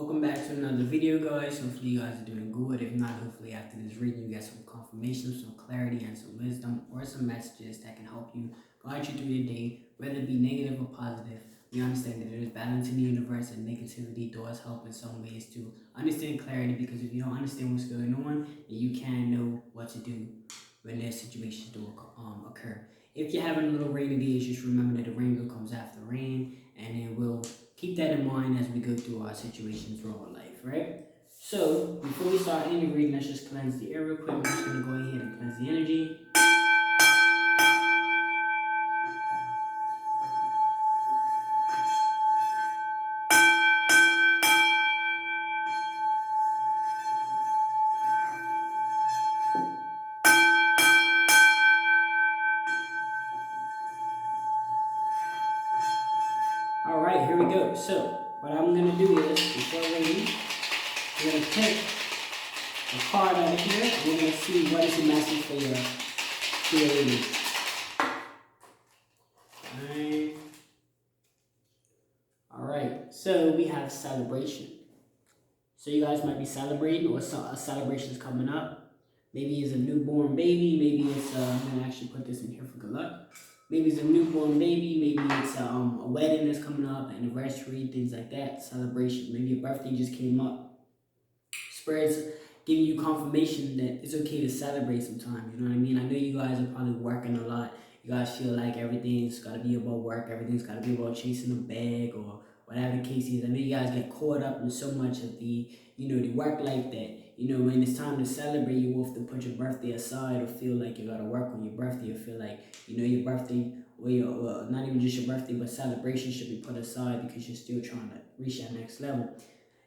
Welcome back to another video, guys. Hopefully you guys are doing good. If not, hopefully after this reading you get some confirmation, some clarity, and some wisdom, or some messages that can help you guide you through your day, whether it be negative or positive. We understand that there is balance in the universe, and negativity does help in some ways to understand clarity, because if you don't understand what's going on, then you can know what to do when there's situations do occur. If you're having a little rainy days, just remember that the rainbow comes after rain, and it will keep that in mind as we go through our situations through our life, right? So, before we start any reading, let's just cleanse the air real quick. I'm just going to go ahead and cleanse the energy. Alright, here we go. So, what I'm going to do is, before reading, I'm going to pick a card out of here, and we're going to see what is the message for your reading. Alright, so we have celebration. So you guys might be celebrating, or a celebration is coming up. Maybe it's a newborn baby. Maybe it's I'm gonna actually put this in here for good luck. Maybe it's a newborn baby. Maybe it's a wedding that's coming up, anniversary, things like that. Celebration. Maybe your birthday just came up. Spirits giving you confirmation that it's okay to celebrate sometimes. You know what I mean? I know you guys are probably working a lot. You guys feel like everything's got to be about work. Everything's got to be about chasing a bag or whatever the case is. I know you guys get caught up in so much of the work life that, when it's time to celebrate, you have to put your birthday aside, or feel like you got to work on your birthday, or feel like, your birthday, or not even just your birthday, but celebration should be put aside because you're still trying to reach that next level.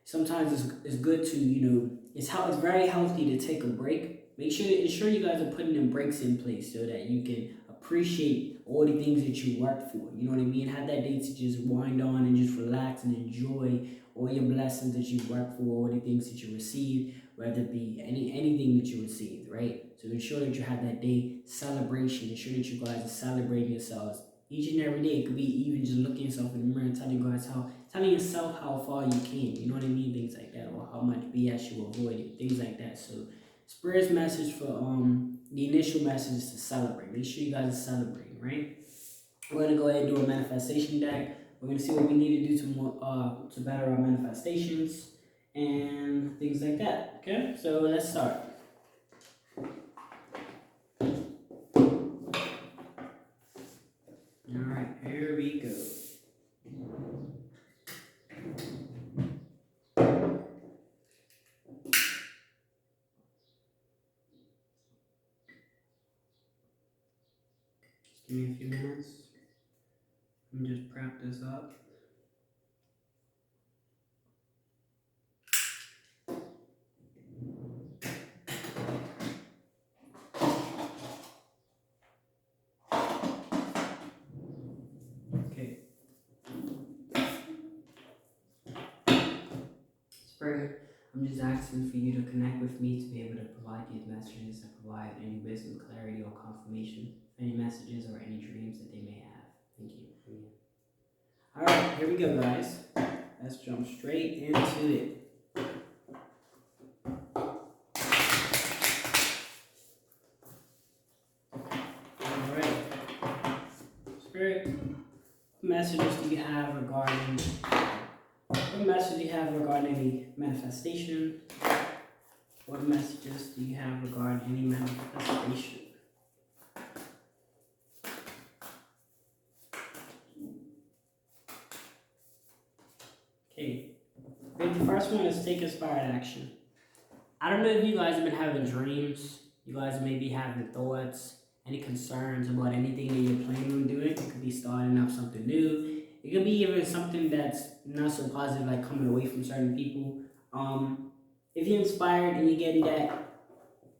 Sometimes it's good to, it's very healthy to take a break. Ensure you guys are putting in breaks in place so that you can appreciate all the things that you worked for. You know what I mean? Have that day to just wind on and just relax and enjoy all your blessings that you worked for, all the things that you received, whether it be anything that you received, right? So ensure that you have that day celebration. Ensure that you guys are celebrating yourselves each and every day. It could be even just looking yourself in the mirror and telling yourself how far you came. You know what I mean? Things like that, or how much BS you avoided, things like that. So, Spirit's message for the initial message is to celebrate. Make sure you guys are celebrating, right? We're gonna go ahead and do a manifestation deck. We're gonna see what we need to do to better our manifestations and things like that. Okay, so let's start. All right, here we go. Give me a few minutes. Let me just prep this up. Okay. Spirit, I'm just asking for you to connect with me to be able to provide these messages and provide any wisdom, clarity, or confirmation, any messages or any dreams that they may have. Thank you. Alright, here we go, guys. Let's jump straight into it. Alright. Spirit, what messages do you have regarding any manifestation? What messages do you have regarding any manifestation? Okay. The first one is take inspired action. I don't know if you guys have been having dreams. You guys may be having thoughts, any concerns about anything that you're planning on doing. It could be starting up something new. It could be even something that's not so positive, like coming away from certain people. If you're inspired and you're getting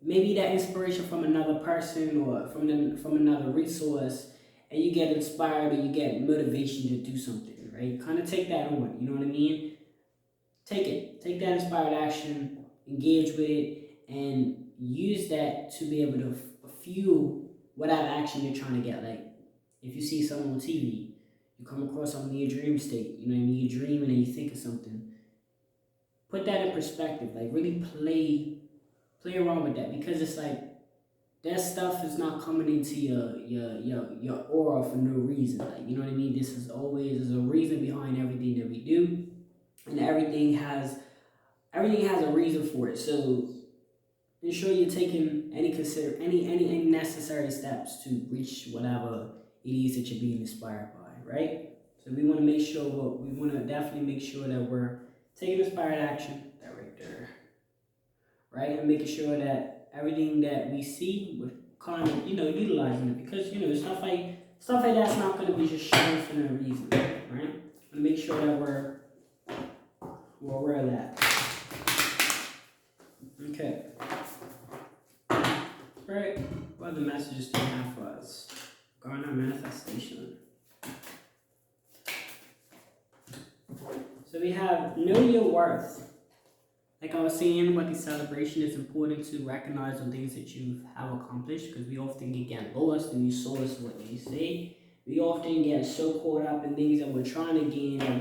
maybe that inspiration from another person or from another resource, and you get inspired or you get motivation to do something, right? Kind of take that on, you know what I mean? Take that inspired action, engage with it, and use that to be able to fuel whatever action you're trying to get. Like, if you see someone on TV, you come across something in your dream state, you know what I mean? You're dreaming and you think of something. put that in perspective. Like really play around with that, because it's like that stuff is not coming into your aura for no reason. Like, you know what I mean? This is always, there's a reason behind everything that we do, and everything has a reason for it. So ensure you're taking any necessary steps to reach whatever it is that you're being inspired by, right? So we want to make sure, we want to definitely make sure that we're taking inspired action, that right there, right? And making sure that everything that we see, we're kind of, utilizing it, because, stuff like that's not going to be just shown for no reason, right? And make sure that we're aware of that. Okay. Right, what other messages do we have for us? Regarding our manifestation. So we have know your worth. Like I was saying, with the celebration, it's important to recognize the things that you have accomplished, because we often get lost in these sources, what they say. We often get so caught up in things that we're trying to gain that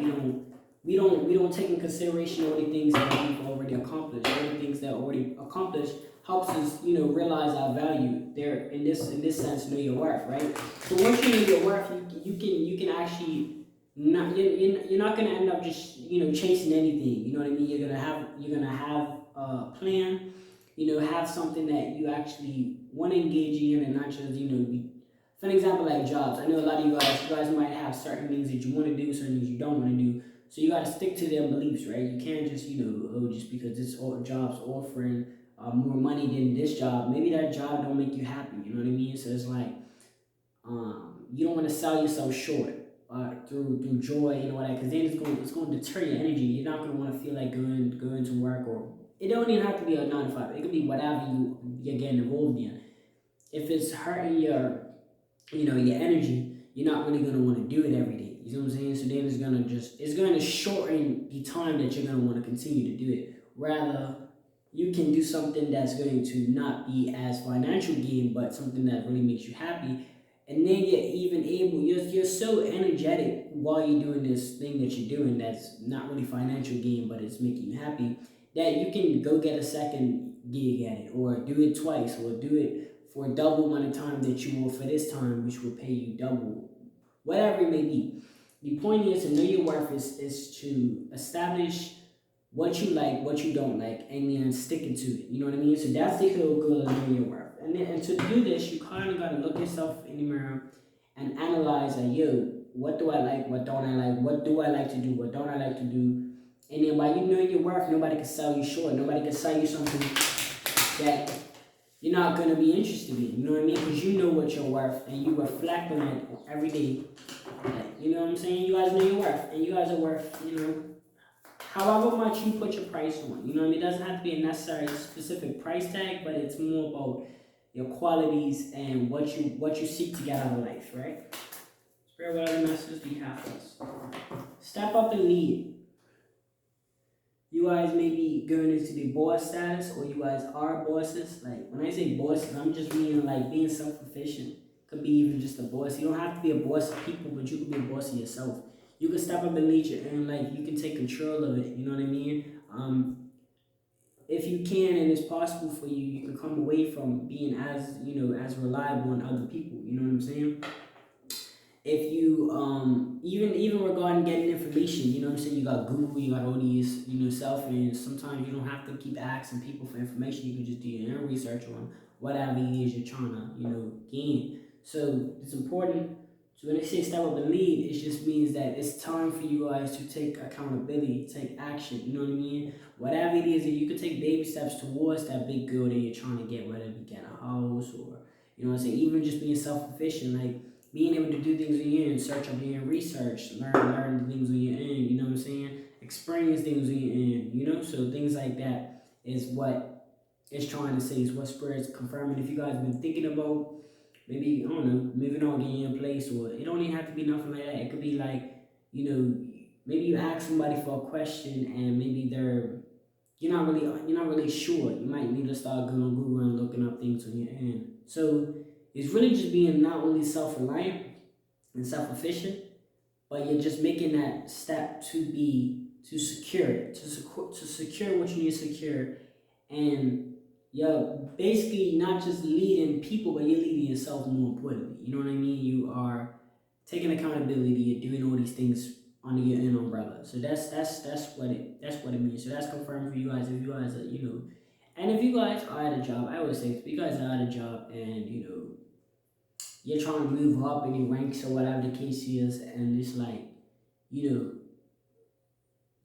we don't take in consideration all the things that we've already accomplished. All the things that already accomplished helps us, realize our value. There, in this sense, know your worth, right? So once you know your worth, you can actually you're not gonna end up just chasing anything. You know what I mean? You're gonna have a plan. Have something that you actually want to engage in, and not just for an example, like jobs. I know a lot of you guys might have certain things that you want to do, certain things you don't want to do. So you got to stick to their beliefs, right? You can't just just because this job's offering more money than this job, maybe that job don't make you happy. You know what I mean? So it's like you don't want to sell yourself short through joy and all that, because then it's going to deter your energy. You're not going to want to feel like going to work, or it don't even have to be a 9 to 5. It could be whatever you're getting involved in. If it's hurting your energy, you're not really going to want to do it every day. You know what I'm saying? So then it's going to shorten the time that you're going to want to continue to do it. Rather, you can do something that's going to not be as financial gain, but something that really makes you happy. And then you're so energetic while you're doing this thing that you're doing that's not really financial gain, but it's making you happy, that you can go get a second gig at it, or do it twice, or do it for double amount of time that you will for this time, which will pay you double, whatever it may be. The point is to know your worth is to establish what you like, what you don't like, and then sticking to it. You know what I mean? So that's the whole goal of knowing your worth. And to do this, you kind of got to look yourself in the mirror and analyze, like, what do I like, what don't I like, what do I like to do, what don't I like to do. And then by you knowing your worth, nobody can sell you short. Nobody can sell you something that you're not going to be interested in. You know what I mean? Because you know what you're worth, and you reflect on it every day. You know what I'm saying? You guys know your worth, and you guys are worth, however much you put your price on. You know what I mean? It doesn't have to be a necessary specific price tag, but it's more about your qualities and what you seek to get out of life, right? Spirit, what other messages do you have for us? Step up and lead. You guys may be going into the boss status, or you guys are bosses. Like, when I say bosses, I'm just meaning like being self-sufficient. Could be even just a boss. You don't have to be a boss of people, but you could be a boss of yourself. You can step up and lead your own life. You can take control of it. You know what I mean? If you can, and it's possible for you, you can come away from being as reliable on other people. You know what I'm saying? If you even regarding getting information, you know what I'm saying, you got Google, you got all these cell phones. Sometimes you don't have to keep asking people for information. You can just do your own research on whatever it is you're trying to gain. So it's important. So when they say step up and lead, it just means that it's time for you guys to take accountability, take action. You know what I mean? Whatever it is, that you can take baby steps towards that big goal that you're trying to get, whether it be get a house, or even just being self-sufficient, like being able to do things on your own, search up your own research, learn the things on your own. You know what I'm saying? Experience things on your own. So things like that is what it's trying to say. Is what Spirit's confirming. If you guys have been thinking about, maybe, I don't know, moving on, getting in place, or it don't even have to be nothing like that. It could be like, maybe you ask somebody for a question, and maybe you're not really sure. You might need to start going on Google and looking up things on your own. So it's really just being not only self-reliant and self-efficient, but you're just making that step to be secure it, to secure what you need to secure, and you're basically not just leading people, but you're leading yourself more importantly. You know what I mean? You are taking accountability. You're doing all these things under your own umbrella. So that's what it means. So that's confirmed for you guys. If you guys are, and if you guys are at a job, I always say if you guys are at a job and you're trying to move up in your ranks or whatever the case is, and it's like,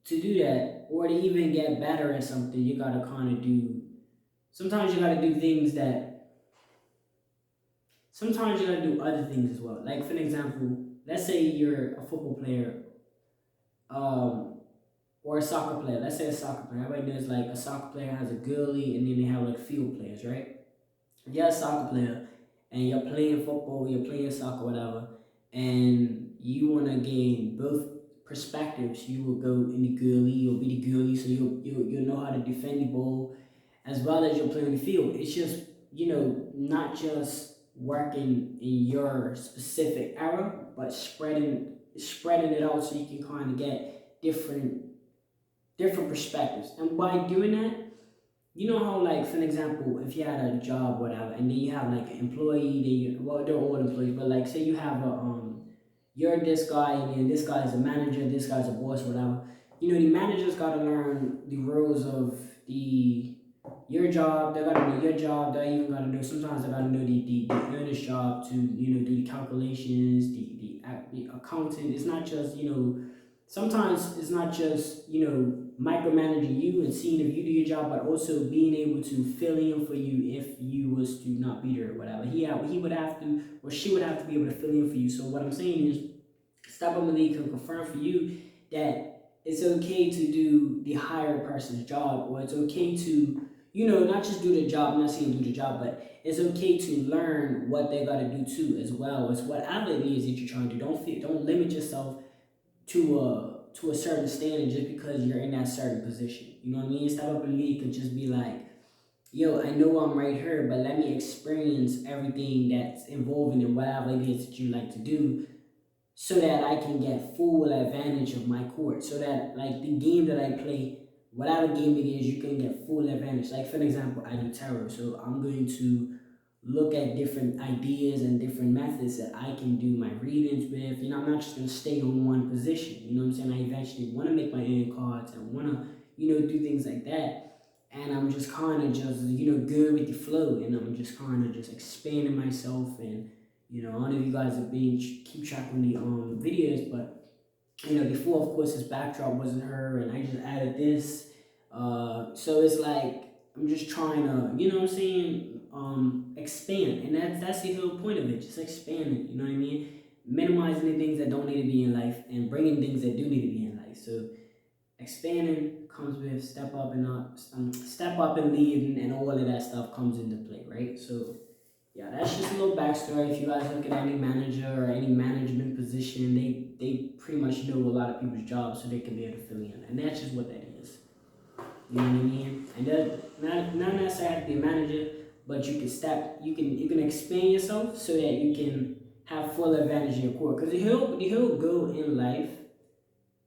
to do that or to even get better at something, you gotta kind of do. Sometimes you gotta do things that. Sometimes you gotta do other things as well. Like for an example, let's say you're a football player, or a soccer player. Let's say a soccer player. Everybody knows like a soccer player has a goalie, and then they have like field players, right? If you're a soccer player and you're playing football, you're playing soccer, whatever, and you want to gain both perspectives, you will go in the goalie, you'll be the goalie, so you'll know how to defend the ball as well as you'll play on the field. It's just, not just working in your specific area, but spreading it out so you can kind of get different perspectives. And by doing that, you know how, like, for an example, if you had a job, whatever, and then you have like an employee, they're all employees, but like, say you have you're this guy, and then this guy is a manager, this guy's a boss, whatever. The managers got to learn the roles of your job. They got to know your job. They even got to know, sometimes they got to know the owner's job to, do the calculations, the accounting. It's not just, sometimes it's not just, micromanaging you and seeing if you do your job, but also being able to fill in for you if you was to not be there or whatever. He would have to, or she would have to be able to fill in for you. So what I'm saying is, Step Up Elite can confirm for you that it's okay to do the higher person's job, or it's okay to, not just do the job. I'm not saying do the job, but it's okay to learn what they got to do too, as well as whatever it is that you're trying to do. Don't limit yourself to a certain standard just because you're in that certain position. You know what I mean? Step Up Elite could just be like, yo, I know I'm right here, but let me experience everything that's involved in whatever it is that you like to do, so that I can get full advantage of my court. So that, like, the game that I play, whatever game it is, you can get full advantage. Like, for an example, I do tarot, so I'm going to look at different ideas and different methods that I can do my readings with. I'm not just going to stay on one position. You know what I'm saying? I eventually want to make my own cards and want to, do things like that. And I'm just kind of just, good with the flow. And I'm just kind of just expanding myself. And, I don't know if you guys have been keep track on the videos, but, before, of course, his backdrop wasn't her. And I just added this. So it's like, I'm just trying to, expand, and that's the whole point of it. Just expanding, you know what I mean? Minimizing the things that don't need to be in life and bringing things that do need to be in life. So expanding comes with step up and leading, and all of that stuff comes into play, right? So yeah, that's just a little backstory. If you guys look at any manager or any management position, they pretty much know a lot of people's jobs, so they can be able to fill in, and that's just what that is. You know what I mean? And that not necessarily have to be a manager, but you can expand yourself so that you can have full advantage of your core. Because the whole goal in life,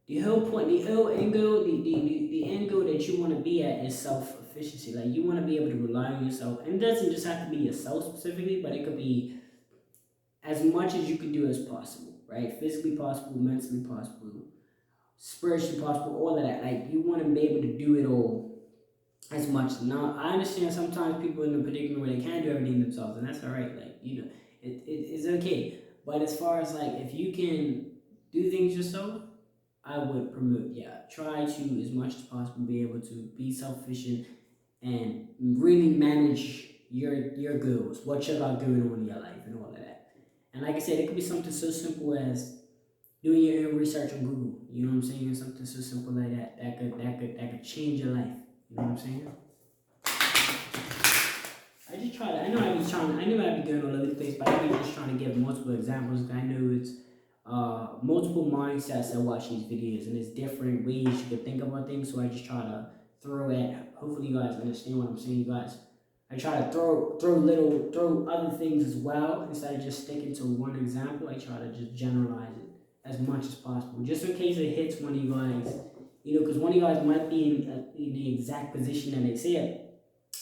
the whole point, the end goal, the end goal that you want to be at is self-efficiency. Like, you want to be able to rely on yourself, and it doesn't just have to be yourself specifically, but it could be as much as you can do as possible, right? Physically possible, mentally possible, spiritually possible, all of that. Like, you want to be able to do it all as much. Now, I understand sometimes people in a predicament where they can't do everything themselves, and that's all right. Like, it's okay. But as far as, like, if you can do things yourself, I would promote, try to, as much as possible, be able to be self-efficient and really manage your goals, what you got going on in your life, and all of that. And like I said, it could be something so simple as doing your own research on Google. You know what I'm saying? Something so simple like that could change your life. You know what I'm saying? I just try to. I know I'd be going all over the place, but I be just trying to give multiple examples. I know it's multiple mindsets that watch these videos, and there's different ways you can think about things. So I just try to throw at. Hopefully, you guys understand what I'm saying, you guys. I try to throw other things as well instead of just sticking to one example. I try to just generalize it as much as possible, just in case it hits one of you guys Because one of you guys might be in the exact position that they said,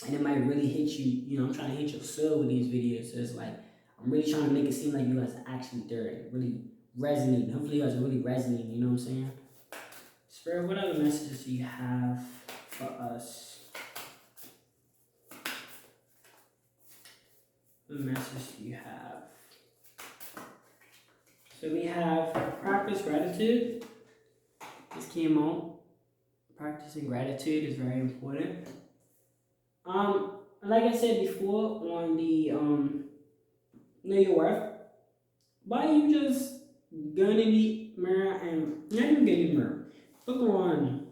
and it might really hit you. I'm trying to hit your soul with these videos. So it's like I'm really trying to make it seem like you guys are actually there, and really resonating. Hopefully, you guys are really resonating. You know what I'm saying? Spirit, what other messages do you have for us? What message do you have? So we have practice gratitude. This came out. Practicing gratitude is very important. Like I said before on the know your worth, why you just go in the mirror and not even get in the mirror. Look around.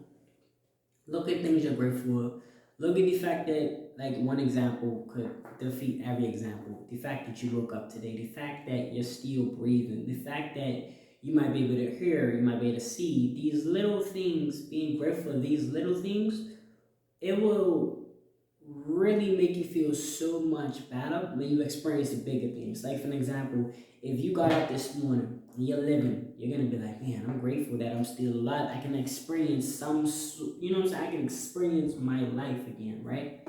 Look at things you're grateful for. Look at the fact that, like, one example could defeat every example. The fact that you woke up today, the fact that you're still breathing, the fact that you might be able to hear, you might be able to see. These little things, being grateful for these little things, it will really make you feel so much better when you experience the bigger things. Like, for an example, if you got up this morning and you're living, you're gonna be like, man, I'm grateful that I'm still alive. I can experience some, I can experience my life again, right?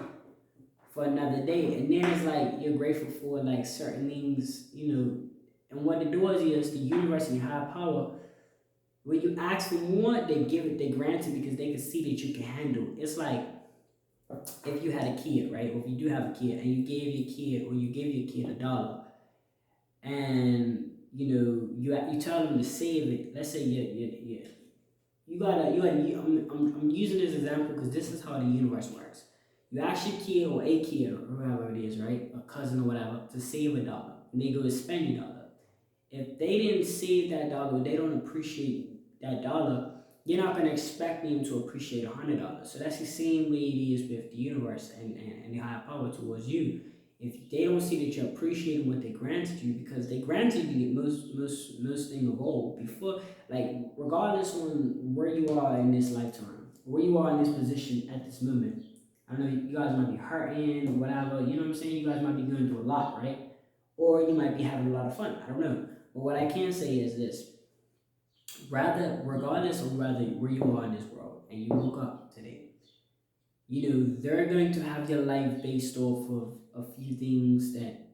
For another day. And then it's like you're grateful for like certain things, and what it does is the universe and your higher power, when you ask for more, they give it, they grant it because they can see that you can handle it. It's like if you had a kid, right? Or if you do have a kid and you gave your kid $1, and you tell them to save it. Let's say I'm using this example because this is how the universe works. You ask your kid or a kid or whoever it is, right, a cousin or whatever, to save $1, and they go to spend $1. If they didn't save that dollar, they don't appreciate that dollar, you're not going to expect them to appreciate $100. So that's the same way it is with the universe and the higher power towards you. If they don't see that you're appreciating what they granted you, because they granted you the most thing of all before, like regardless on where you are in this lifetime, where you are in this position at this moment. I know you guys might be hurting or whatever, you know what I'm saying? You guys might be going through a lot, right? Or you might be having a lot of fun. I don't know. But what I can say is this. Regardless of where you are in this world and you woke up today, they're going to have your life based off of a few things that,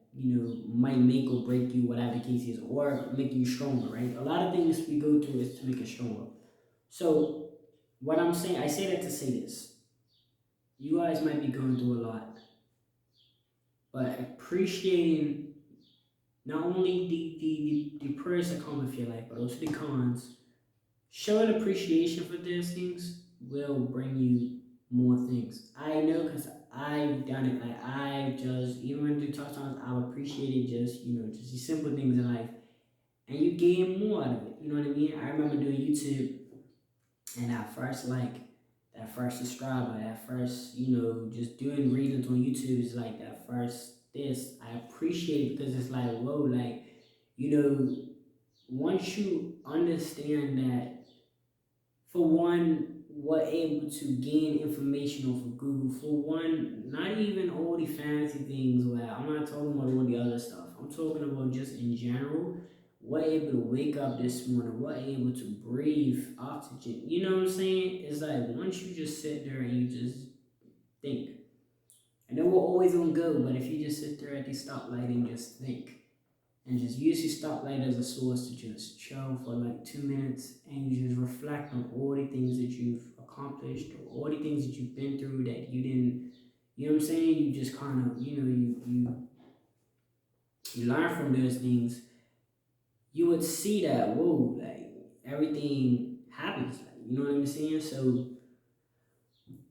might make or break you, whatever the case is, or make you stronger, right? A lot of things we go through is to make us stronger. So, what I'm saying, I say that to say this. You guys might be going through a lot, but appreciating not only the pros that come with your life, but also the cons. Showing appreciation for those things will bring you more things. I know because I've done it. Like I just, even when I do tough times, I've appreciated just the simple things in life, and you gain more out of it. You know what I mean? I remember doing YouTube, and that first subscriber, that first just doing readings on YouTube is like that first this. I appreciate it because it's like whoa, like once you understand that. For one, we're able to gain information off of Google. For one, not even all the fancy things. Where I'm not talking about all the other stuff. I'm talking about just in general. We're able to wake up this morning. We're able to breathe oxygen. You know what I'm saying? It's like once you just sit there and you just think. I know we're always gonna go, but if you just sit there at the stoplight and just think, and just use your stoplight as a source to just chill for like 2 minutes and you just reflect on all the things that you've accomplished or all the things that you've been through that you didn't, you know what I'm saying? You just kind of, you learn from those things. You would see that, whoa, like everything happens, like, you know what I'm saying? So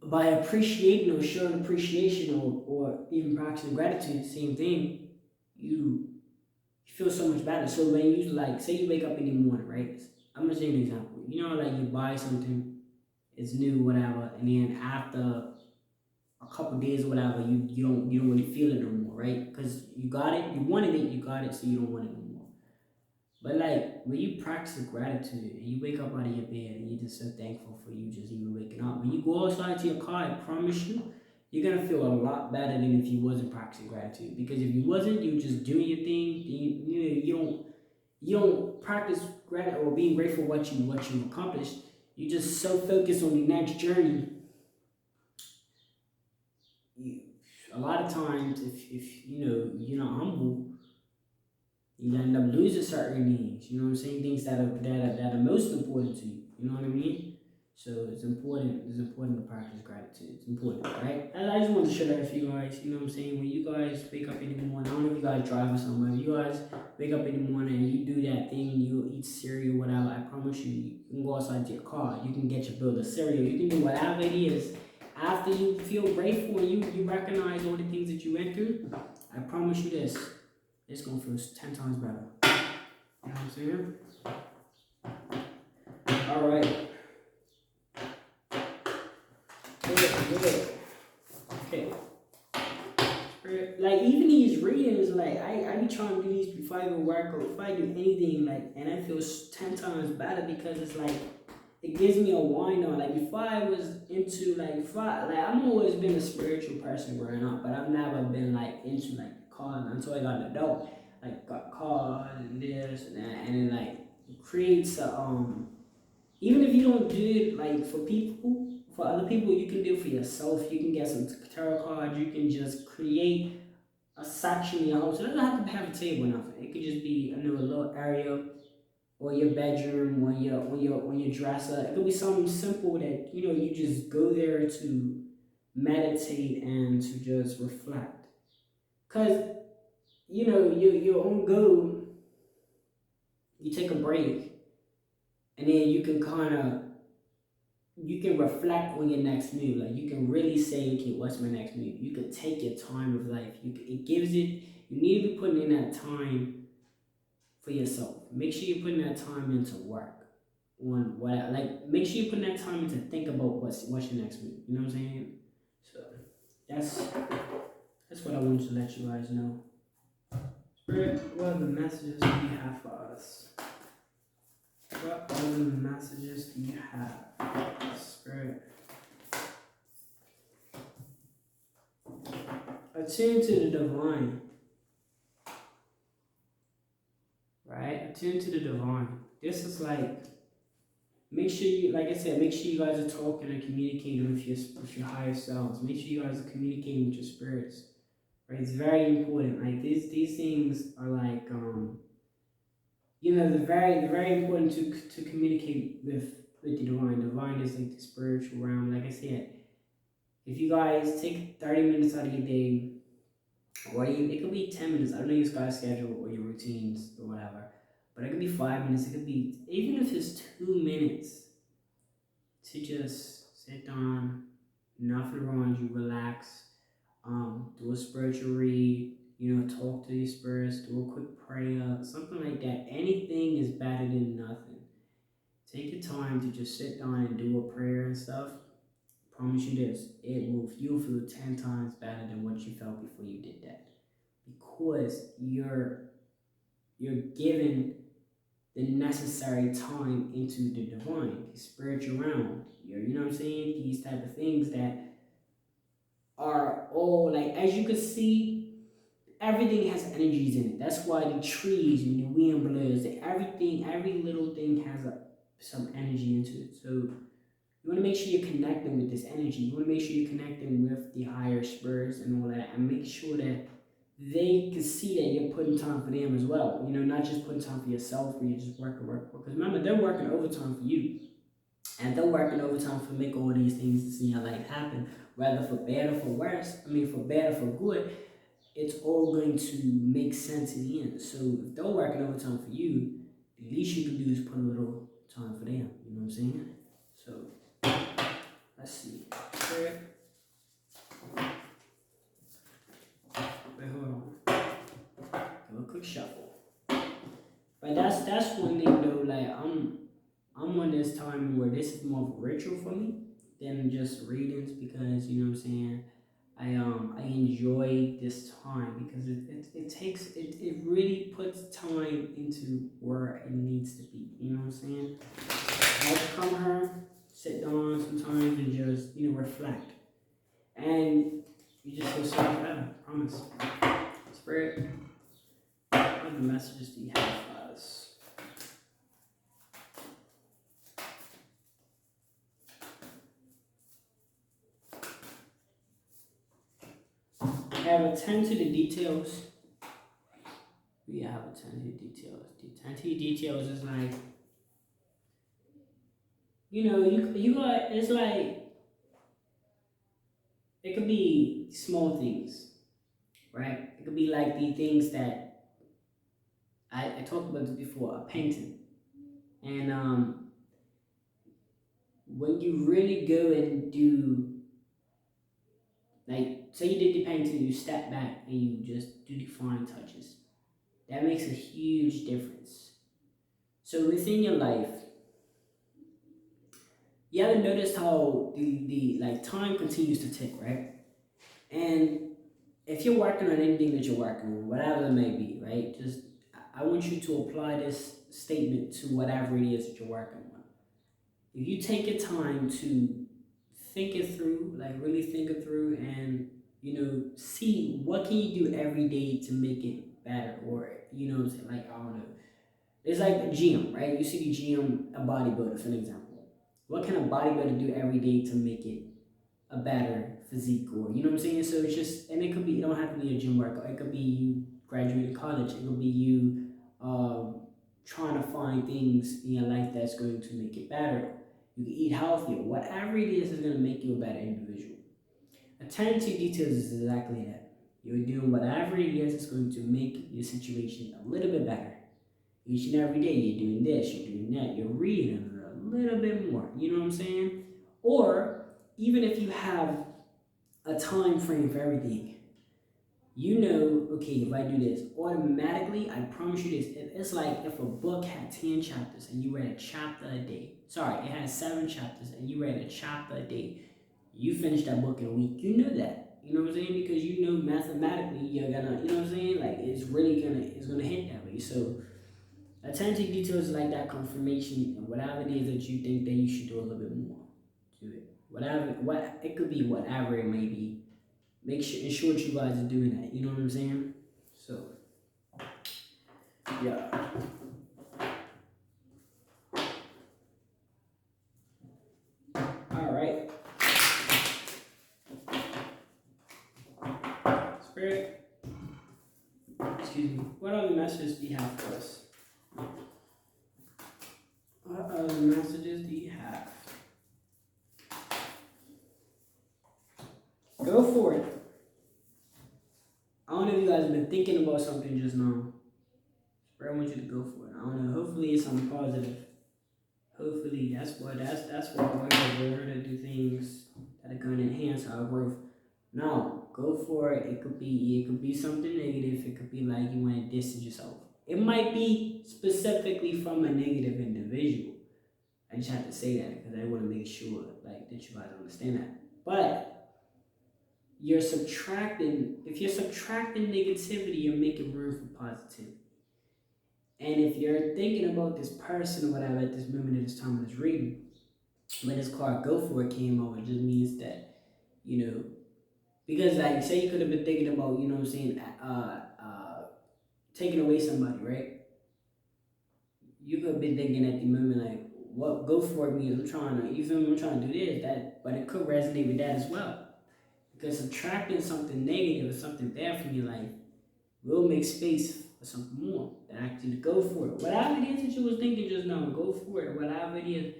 by appreciating or showing appreciation or even practicing gratitude, same thing, you feel so much better. So when you say you wake up in the morning, right? I'm gonna say an example. Like you buy something, it's new, whatever, and then after a couple days or whatever, you don't really feel it no more, right? Because you got it, you wanted it, you got it, so you don't want it no more. But like when you practice gratitude and you wake up out of your bed and you're just so thankful for you just even waking up. When you go outside to your car, I promise you're gonna feel a lot better than if you wasn't practicing gratitude. Because if you wasn't, you just doing your thing. You don't practice gratitude or being grateful for what you accomplished. you just so focused on the next journey. A lot of times, if you're not humble, you end up losing certain things. You know what I'm saying? Things that are most important to you. You know what I mean? So it's important. It's important to practice gratitude. It's important, right? And I just want to share that with you guys. You know what I'm saying? When you guys wake up in the morning, I don't know if you guys drive or somewhere. If you guys wake up in the morning and you do that thing, you eat cereal, whatever. I promise you, you can go outside your car. You can get your bill of cereal. You can do whatever it is. After you feel grateful and you recognize all the things that you went through, I promise you this, it's gonna feel 10 times better. You know what I'm saying? All right. Good. Okay. Like even these readings, like I be trying to do these before I even work or before I do anything, like, and I feel 10 times better because it's like it gives me a wind on. Like before I was into I've always been a spiritual person growing up, but I've never been like into like cars until I got an adult. Like got cars and this and that, and then like it creates a even if you don't do it like for other people, you can do it for yourself. You can get some tarot cards. You can just create a section in your house. It doesn't have to have a table or nothing. It could just be a little area or your bedroom or your dresser. It could be something simple that you just go there to meditate and to just reflect. Cause your own go. You take a break, and then you can reflect on your next move. Like you can really say, okay, what's my next move? You can take your time of life. It gives it. You need to be putting in that time for yourself. Make sure you're putting that time into work on what. Like make sure you're putting that time into think about what's your next move. You know what I'm saying? So that's what I wanted to let you guys know. Spirit, what are the messages do you have for us? What other messages do you have, Spirit? Attune to the divine. Right? Attune to the divine. This is like, make sure you, like I said, make sure you guys are talking and communicating with your higher selves. Make sure you guys are communicating with your spirits. Right? It's very important. Like these things are like they're very important to communicate with the divine. Divine is like the spiritual realm. Like I said, if you guys take 30 minutes out of your day, or it could be 10 minutes. I don't know your guys' schedule or your routines or whatever, but it could be 5 minutes. It could be even if it's 2 minutes to just sit down, nothing around you, relax, do a spiritual read. Talk to your spirits, do a quick prayer, something like that. Anything is better than nothing. Take your time to just sit down and do a prayer and stuff. I promise you this, you'll feel 10 times better than what you felt before you did that. Because you're giving the necessary time into the divine, the spiritual realm. You know what I'm saying? These type of things that are all like, as you can see, everything has energies in it. That's why the trees and the wind blows, every little thing has some energy into it. So you want to make sure you're connecting with this energy. You want to make sure you're connecting with the higher spirits and all that, and make sure that they can see that you're putting time for them as well. Not just putting time for yourself where you just work. Because remember, they're working overtime for you. And they're working overtime to make all these things in your life happen, whether for bad or for worse. For bad or for good. It's all going to make sense in the end. So if they're working overtime for you, the least you can do is put a little time for them. You know what I'm saying? So let's see. Wait, hold on. Do a quick shuffle. But that's one thing though. Like I'm on this time where this is more of a ritual for me than just readings, because you know what I'm saying. I enjoy this time because it really puts time into where it needs to be. You know what I'm saying? I come here, sit down sometimes and just reflect, and you just feel so much better. I promise. Spirit, what the messages do you have for us? have attention to the details. We have attention to details. The attention to details is like, you got, it's like, it could be small things, right? It could be like the things that I talked about this before, a painting. And when you really go and do, like, say you did the painting, you step back and you just do the fine touches. That makes a huge difference. So within your life, you ever noticed how the like time continues to tick, right? And if you're working on anything that you're working on, whatever it may be, right? Just I want you to apply this statement to whatever it is that you're working on. If you take your time to think it through, like really think it through, and see what can you do every day to make it better, or what I'm saying, like I don't know. It's like a gym, right? You see the gym, a bodybuilder, for an example. What can a bodybuilder do every day to make it a better physique, or you know what I'm saying? So it's just, and it could be, it don't have to be a gym workout. It could be you graduated college. It could be you trying to find things in your life that's going to make it better. You can eat healthier. Whatever it is going to make you a better individual. Attention to details is exactly that. You're doing whatever it is that's going to make your situation a little bit better. Each and every day you're doing this, you're doing that, you're reading a little bit more. You know what I'm saying? Or even if you have a time frame for everything, okay, if I do this, automatically, I promise you this, it's like if a book had 10 chapters and you read a chapter a day. Sorry, it had 7 chapters and you read a chapter a day. You finish that book in a week. You know that. You know what I'm saying? Because mathematically you're gonna, you know what I'm saying? Like it's gonna hit that way. So attention to details like that confirmation and whatever it is that you think that you should do a little bit more. Do it. What it could be, whatever it may be. Ensure that you guys are doing that. You know what I'm saying? So, yeah. All right. Spirit, excuse me. What other messages do you have for us? What other messages do you have? Go for it. I don't know if you guys have been thinking about something just now. But I want you to go for it. I don't know. Hopefully it's something positive. Hopefully that's what we're here to do things that are going to enhance our growth. No, go for it. It could be something negative. It could be like you want to distance yourself. It might be specifically from a negative individual. I just have to say that because I want to make sure like that you guys understand that. But if you're subtracting negativity, you're making room for positivity. And if you're thinking about this person or whatever at this moment at this time of this reading, when this card "Go For It" came over, it just means that, because like say you could have been thinking about, you know what I'm saying, taking away somebody, right? You could have been thinking at the moment like, what "Go For It" means, I'm trying to do this, that, but it could resonate with that as well. Because subtracting something negative or something bad from your life will make space for something more. That actually go for it. Whatever it is that you was thinking just now, go for it. Whatever it is.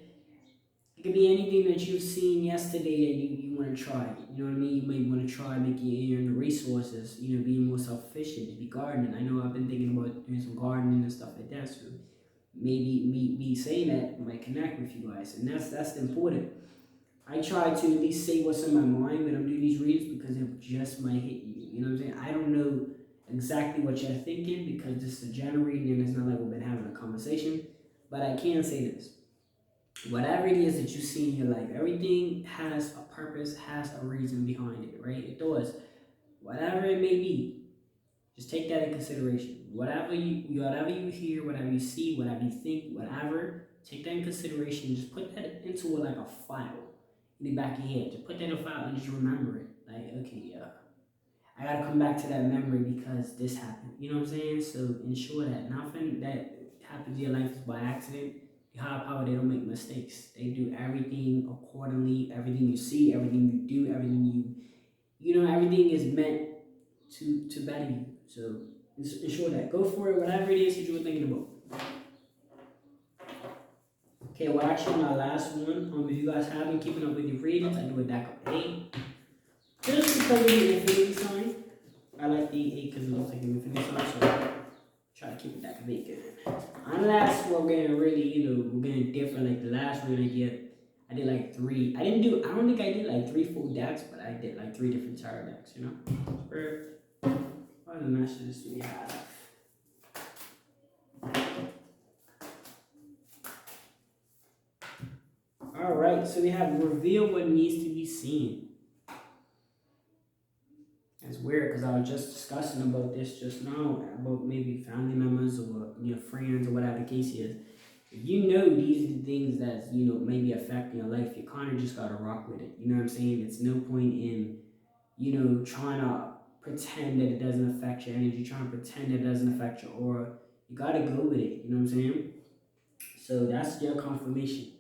It could be anything that you've seen yesterday and you want to try. You know what I mean? You may want to try making earn resources, being more self-efficient, to be gardening. I know I've been thinking about doing some gardening and stuff like that, so maybe me saying that might connect with you guys. And that's important. I try to at least say what's in my mind when I'm doing these reads because it just might hit you. You know what I'm saying? I don't know exactly what you're thinking because this is a general reading and it's not like we've been having a conversation. But I can say this. Whatever it is that you see in your life, everything has a purpose, has a reason behind it, right? It does. Whatever it may be, just take that in consideration. Whatever you hear, whatever you see, whatever you think, whatever, take that in consideration. Just put that into like a file in the back of your head. Just put that in a file and just remember it. Like, okay, yeah, I gotta come back to that memory because this happened. You know what I'm saying? So ensure that nothing that happens in your life is by accident. The higher power, they don't make mistakes. They do everything accordingly. Everything you see, everything you do, everything everything is meant to better you. So ensure that. Go for it, whatever it is that you were thinking about. Okay, we're actually on our last one. If you guys have been keeping up with your readings, I do a deck of 8. Just because of the infinity sign. I like the 8 because it looks like an infinity sign, so try to keep a deck of 8 good. Unless we're getting really, we're getting different. Like the last read I did like 3. I don't think I did like 3 full decks, but I did like 3 different tarot decks, What other messages do we have? Alright, so we have reveal what needs to be seen. It's weird because I was just discussing about this just now, about maybe family members or friends or whatever the case is. If you know these are the things that maybe affecting your life, you kind of just gotta rock with it. You know what I'm saying? It's no point in trying to pretend that it doesn't affect your energy, trying to pretend it doesn't affect your aura. You gotta go with it. You know what I'm saying? So that's your confirmation.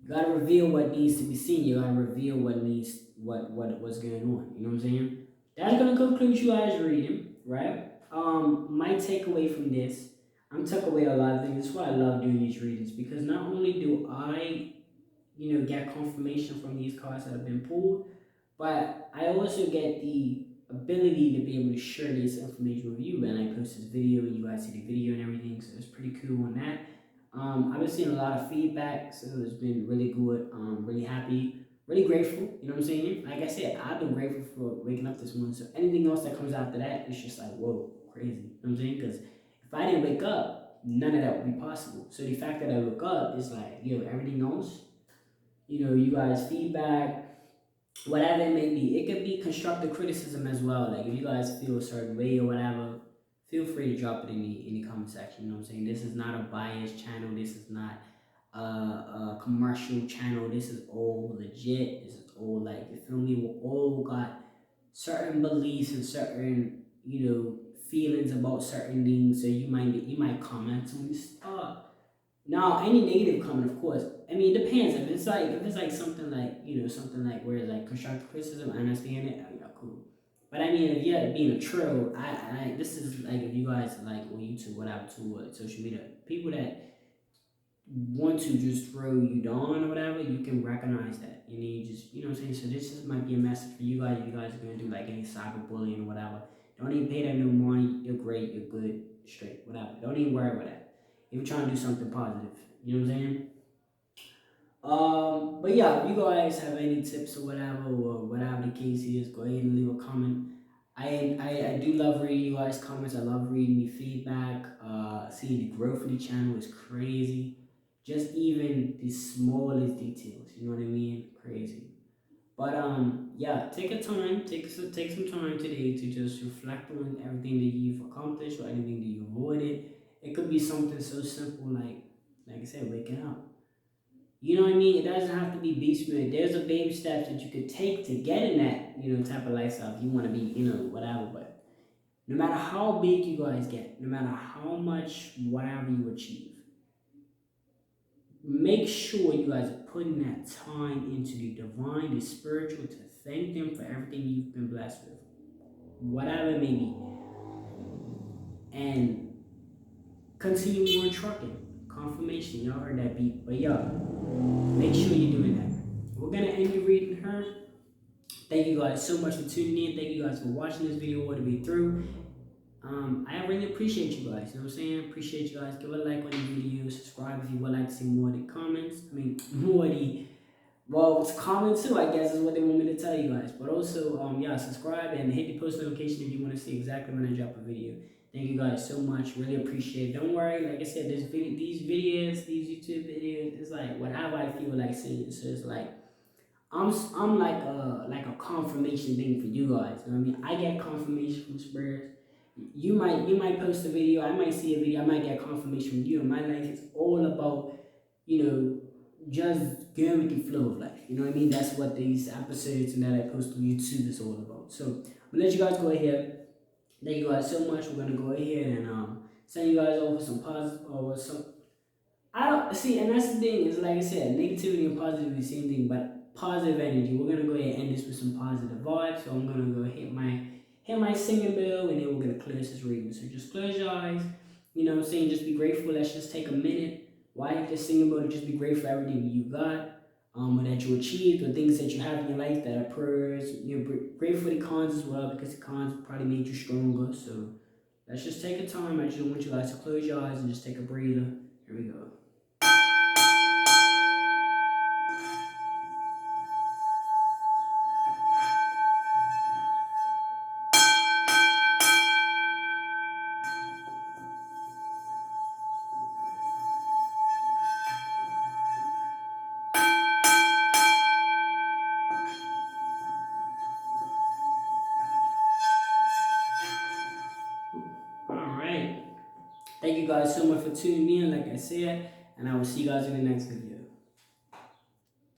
You gotta reveal what needs to be seen. You gotta reveal what's going on. You know what I'm saying? That's gonna conclude you guys reading, right? My takeaway from this, I'm took away a lot of things. That's why I love doing these readings, because not only do I, get confirmation from these cards that have been pulled, but I also get the ability to be able to share this information with you. And I post this video, and you guys see the video and everything, so it's pretty cool on that. I've been seeing a lot of feedback, so it's been really good. Really happy, really grateful. You know what I'm saying? Like I said, I've been grateful for waking up this morning. So anything else that comes after that, it's just like, whoa, crazy. You know what I'm saying? Because if I didn't wake up, none of that would be possible. So the fact that I woke up is like, everything else, you guys' feedback, whatever it may be. It could be constructive criticism as well. Like if you guys feel a certain way or whatever, feel free to drop it in the comment section. You know what I'm saying? This is not a biased channel. This is not a commercial channel. This is all legit. This is all like, you feel me? We all got certain beliefs and certain, feelings about certain things. So you might comment on stuff. Now, any negative comment, of course. I mean, it depends. If it's like something like, something like where it's like constructive criticism, I understand it. Cool. But I mean, if you're being a troll, this is like, if you guys like on YouTube, whatever, to social media, people that want to just throw you down or whatever, you can recognize that. You just, what I'm saying? So this just might be a message for you guys. If you guys are going to do like any cyberbullying or whatever, don't even pay that no money. You're great. You're good. Straight. Whatever. Don't even worry about that. If you're trying to do something positive, you know what I'm saying? But yeah, if you guys have any tips or whatever the case is, go ahead and leave a comment. I do love reading you guys' comments. I love reading the feedback. Seeing the growth of the channel is crazy. Just even the smallest details, you know what I mean? Crazy. But yeah, take some time today to just reflect on everything that you've accomplished or anything that you avoided. It could be something so simple like I said, waking up. You know what I mean? It doesn't have to be beast mode. There's a baby steps that you could take to get in that, type of lifestyle if you want to be, whatever. But no matter how big you guys get, no matter how much whatever you achieve, make sure you guys are putting that time into the divine, the spiritual, to thank them for everything you've been blessed with. Whatever it may be. And continue on trucking. Confirmation, y'all heard that beat. But make sure you're doing that. We're gonna end the reading her. Thank you guys so much for tuning in. Thank you guys for watching this video all the way through. I really appreciate you guys. You know what I'm saying? Appreciate you guys. Give a like on the video. Subscribe if you would like to see more of the comments. It's comments too, I guess, is what they want me to tell you guys. But also, subscribe and hit the post notification if you want to see exactly when I drop a video. Thank you guys so much. Really appreciate it. Don't worry, like I said, these videos, these YouTube videos, it's like whatever I feel like saying. So it's like I'm like a confirmation thing for you guys. You know what I mean? I get confirmation from Spurs. You might post a video, I might see a video, I might get confirmation from you. And my life is all about, just going with the flow of life. You know what I mean? That's what these episodes and that I post on YouTube is all about. So I'm gonna let you guys go ahead. Thank you guys so much. We're gonna go ahead and send you guys over some positive or some. I don't see, and that's the thing. Is like I said, negativity and positivity, same thing, but positive energy. We're gonna go ahead and end this with some positive vibes. So I'm gonna go hit hit my singing bell, and then we're gonna close this reading. So just close your eyes. You know what I'm saying? Just be grateful. Let's just take a minute. Why hit this singing bell? To just be grateful for everything you got. Or that you achieved, or things that you have in your life that are prayers. You're grateful for the cons as well, because the cons probably made you stronger. So let's just take a time. I just want you guys to close your eyes and just take a breather. Here we go. Alright. Thank you guys so much for tuning in, like I said, and I will see you guys in the next video.